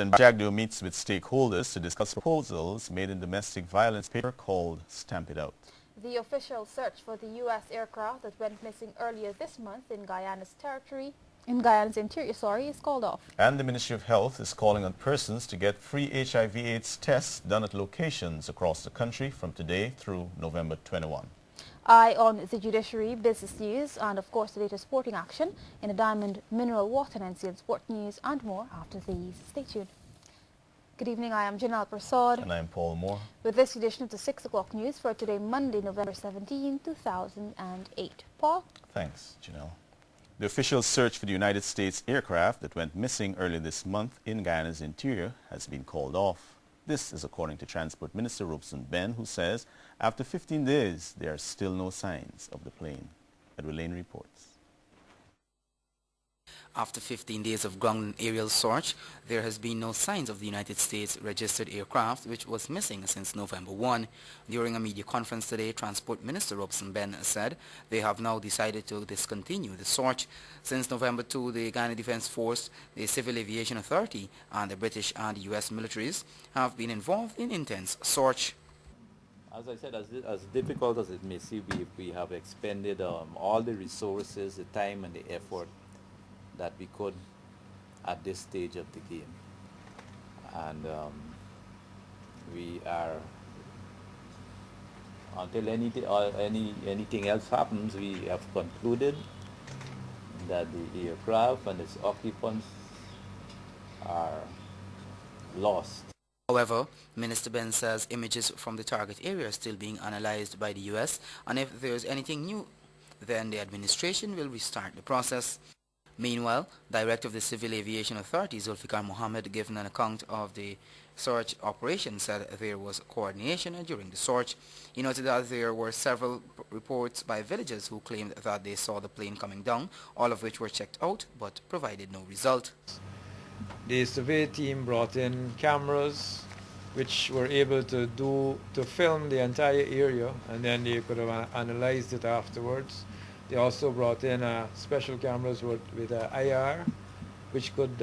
President Jagdeo meets with stakeholders to discuss proposals made in domestic violence paper called Stamp It Out. The official search for the U.S. aircraft that went missing earlier this month in Guyana's interior, is called off. And the Ministry of Health is calling on persons to get free HIV/AIDS tests done at locations across the country from today through November 21. Eye on the judiciary, business news, and of course the latest sporting action in the Diamond Mineral Water and NCN Sport News and more after these. Stay tuned. Good evening, I am Janelle Prasad. And I am Paul Moore. With this edition of the 6 o'clock news for today, Monday, November 17, 2008. Paul? Thanks, Janelle. The official search for the United States aircraft that went missing earlier this month in Guyana's interior has been called off. This is according to Transport Minister Robeson Ben, who says after 15 days, there are still no signs of the plane. Edward Lane reports. After 15 days of ground and aerial search, there has been no signs of the United States registered aircraft which was missing since November 1. During a media conference today, Transport Minister Robeson Ben said they have now decided to discontinue the search. Since November 2, the Guyana Defense Force, the Civil Aviation Authority, and the British and U.S. militaries have been involved in intense search. As I said, as difficult as it may seem, we have expended all the resources, the time and the effort that we could at this stage of the game. And we are, until anything else happens, we have concluded that the aircraft and its occupants are lost. However, Minister Ben says images from the target area are still being analyzed by the U.S., and if there is anything new, then the administration will restart the process. Meanwhile, Director of the Civil Aviation Authority, Zulfikar Mohammed, giving an account of the search operation, said there was coordination during the search. He noted that there were several reports by villagers who claimed that they saw the plane coming down, all of which were checked out but provided no result. The survey team brought in cameras which were able to film the entire area, and then they could have analyzed it afterwards. They also brought in special cameras with IR, which could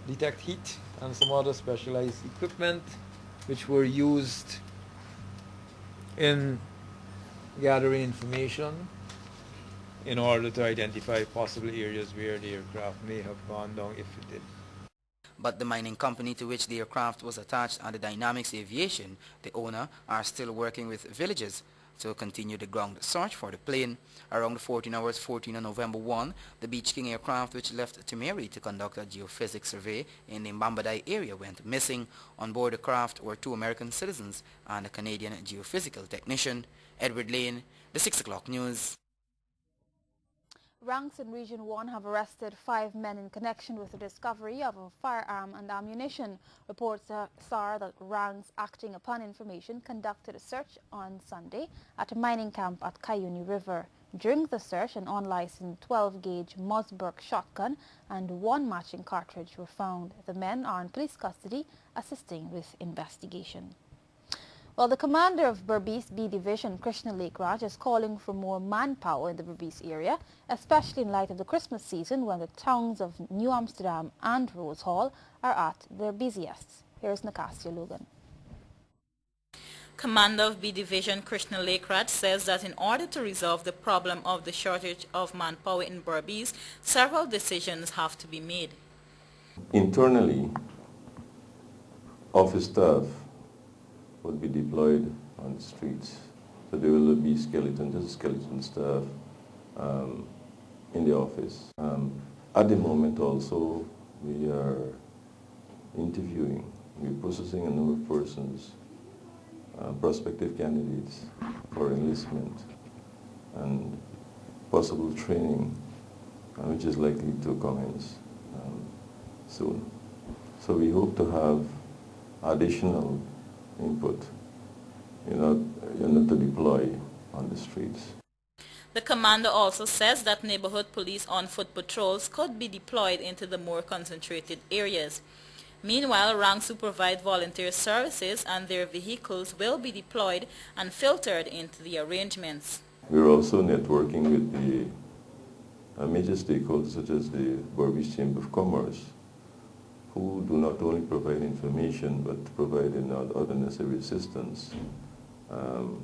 detect heat, and some other specialized equipment which were used in gathering information in order to identify possible areas where the aircraft may have gone down if it did. But the mining company to which the aircraft was attached and the Dynamics Aviation, the owner, are still working with villagers to continue the ground search for the plane. Around 14 hours 14 on November 1, the Beach King aircraft, which left Timeri to conduct a geophysics survey in the Mbambadai area, went missing. On board the craft were 2 American citizens and a Canadian geophysical technician. Edward Lane, the 6 o'clock news. Ranks in Region 1 have arrested 5 men in connection with the discovery of a firearm and ammunition. Reports are that Ranks, acting upon information, conducted a search on Sunday at a mining camp at Cayuni River. During the search, an unlicensed 12-gauge Mossberg shotgun and 1 matching cartridge were found. The men are in police custody, assisting with investigation. Well, the commander of Berbice B Division, Krishna Lakeraj, is calling for more manpower in the Berbice area, especially in light of the Christmas season when the towns of New Amsterdam and Rose Hall are at their busiest. Here's Nakastia Logan. Commander of B Division Krishna Lakeraj says that in order to resolve the problem of the shortage of manpower in Berbice, several decisions have to be made. Internally, office staff would be deployed on the streets. So there will be skeleton staff in the office. At the moment also, we are interviewing, we're processing a number of persons, prospective candidates for enlistment and possible training, which is likely to commence soon. So we hope to have additional input, to deploy on the streets. The commander also says that neighborhood police on foot patrols could be deployed into the more concentrated areas. Meanwhile, ranks who provide volunteer services and their vehicles will be deployed and filtered into the arrangements. We're also networking with the major stakeholders such as the Berbice Chamber of Commerce, who do not only provide information but providing other necessary assistance.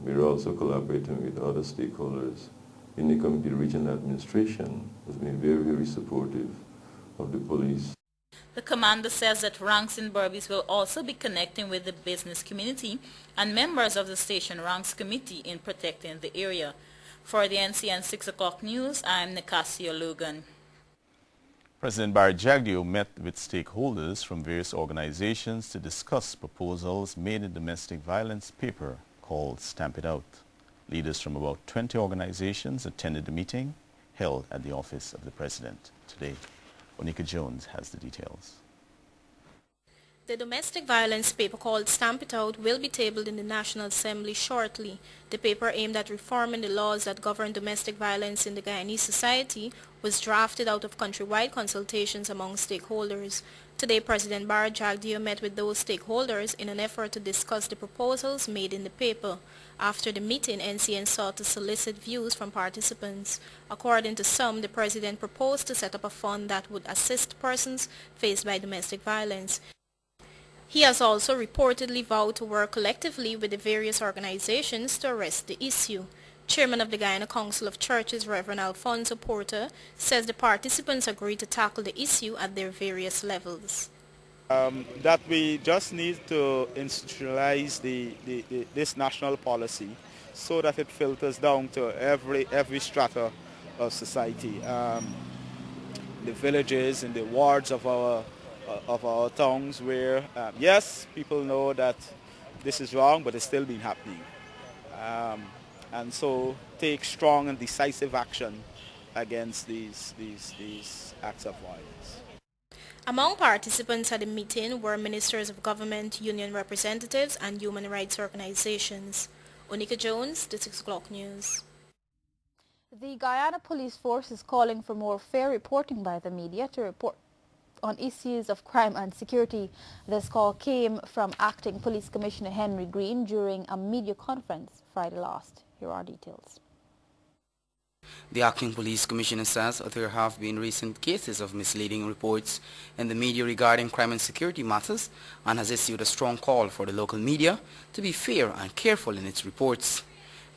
We're also collaborating with other stakeholders. In the Community Regional Administration has been very, very supportive of the police. The commander says that ranks in Berbice will also be connecting with the business community and members of the station ranks committee in protecting the area. For the NCN 6 o'clock news, I'm Nicasio Logan. President Barry Jagdeo met with stakeholders from various organizations to discuss proposals made in domestic violence paper called Stamp It Out. Leaders from about 20 organizations attended the meeting held at the office of the President today. Onika Jones has the details. The domestic violence paper called Stamp It Out will be tabled in the National Assembly shortly. The paper aimed at reforming the laws that govern domestic violence in the Guyanese society was drafted out of countrywide consultations among stakeholders. Today, President Barry Jagdeo met with those stakeholders in an effort to discuss the proposals made in the paper. After the meeting, NCN sought to solicit views from participants. According to some, the President proposed to set up a fund that would assist persons faced by domestic violence. He has also reportedly vowed to work collectively with the various organizations to address the issue. Chairman of the Guyana Council of Churches, Reverend Alfonso Porter, says the participants agreed to tackle the issue at their various levels. That we just need to institutionalize this national policy so that it filters down to every strata of society. The villages and the wards of our towns where, yes, people know that this is wrong, but it's still been happening. And so take strong and decisive action against these acts of violence. Among participants at the meeting were ministers of government, union representatives, and human rights organizations. Onika Jones, the 6 o'clock news. The Guyana Police Force is calling for more fair reporting by the media to report on issues of crime and security. This call came from Acting Police Commissioner Henry Green during a media conference Friday last. Here are details. The Acting Police Commissioner says there have been recent cases of misleading reports in the media regarding crime and security matters and has issued a strong call for the local media to be fair and careful in its reports.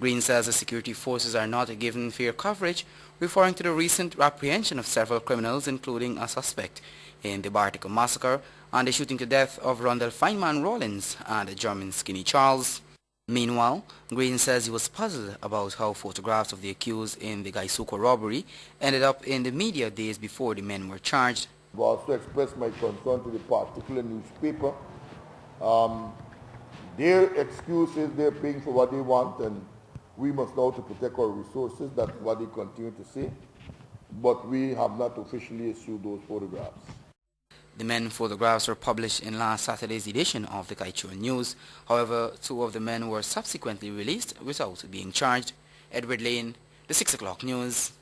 Green says the security forces are not given fair coverage, referring to the recent apprehension of several criminals, including a suspect in the Bartico massacre and the shooting to death of Rondell Feynman Rollins and German Skinny Charles. Meanwhile, Green says he was puzzled about how photographs of the accused in the Gaisuco robbery ended up in the media days before the men were charged. I've also expressed my concern to the particular newspaper. Their excuse is they're paying for what they want, and we must know to protect our resources. That's what they continue to say. But we have not officially issued those photographs. The men photographs were published in last Saturday's edition of the Kaichur News. However, 2 of the men were subsequently released without being charged. Edward Lane, the 6 o'clock news.